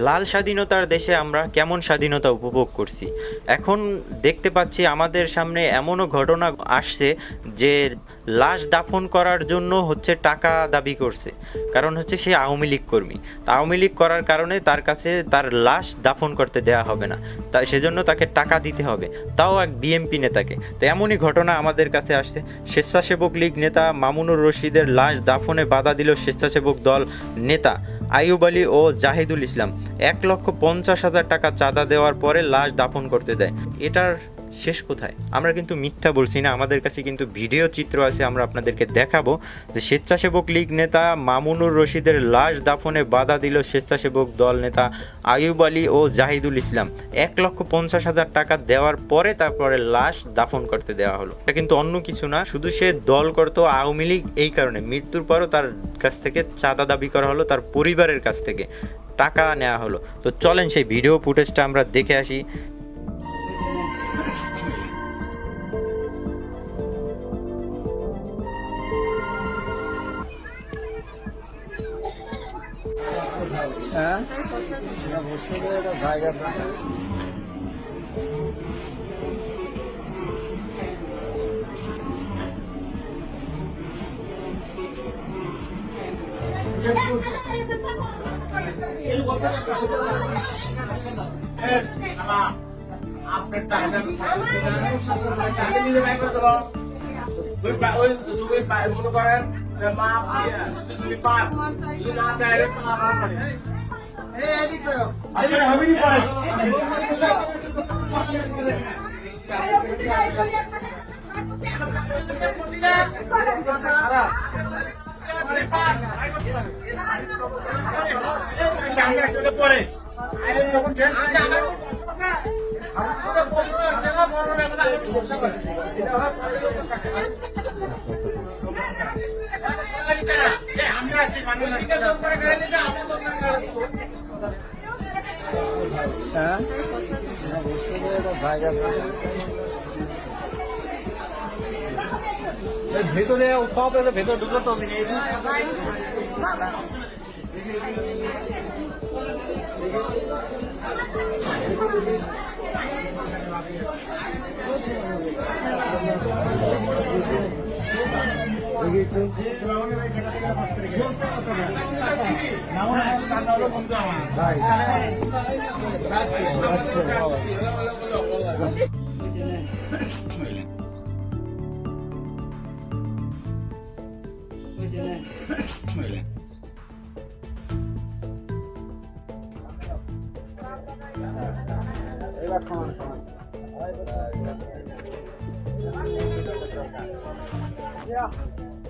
লাল স্বাধীনতার দেশে আমরা কেমন স্বাধীনতা উপভোগ করছি। এখন দেখতে পাচ্ছি আমাদের সামনে এমনও ঘটনা আসছে যে লাশ দাফন করার জন্য টাকা দাবি করছে। কারণ সে আওয়ামী লীগ কর্মী। তা আওয়ামী লীগ করার কারণে তার কাছে তার লাশ দাফন করতে দেওয়া হবে না, সেজন্য তাকে টাকা দিতে হবে, তাও এক বিএমপি নেতাকে। তো এমনই ঘটনা আমাদের কাছে আসছে। স্বেচ্ছাসেবক লীগ নেতা মামুনুর রশিদের লাশ দাফনে বাধা দিল স্বেচ্ছাসেবক দল নেতা আইয়ুব আলী ও জাহিদুল ইসলাম। 1,50,000 টাকা চাঁদা দেওয়ার পরে লাশ দাফন করতে দেয়। এটার শেষ কোথায়? আমরা কিন্তু মিথ্যা বলছি না, আমাদের কাছে কিন্তু ভিডিও চিত্র আছে, আমরা আপনাদেরকে দেখাবো যে স্বেচ্ছাসেবক লীগ নেতা মামুনুর রশিদের লাশ দাফনে বাধা দিল স্বেচ্ছাসেবক দল নেতা আইয়ুব আলী ও জাহিদুল ইসলাম। 1,50,000 টাকা দেওয়ার পরে তারপরে লাশ দাফন করতে দেওয়া হলো। এটা কিন্তু অন্য কিছু না, শুধু সে দল করত আওয়ামী লীগ, এই কারণে মৃত্যুর পরও তার কাছ থেকে চাঁদা দাবি করা হলো, তার পরিবারের কাছ থেকে টাকা নেওয়া হলো। তো চলেন সেই ভিডিও ফুটেজটা আমরা দেখে আসি। হ্যাঁ জায়গা আপনার টাকা মনে করেন পরে ভেতরে সব ভেতরে ঢুকলো তো Yeah.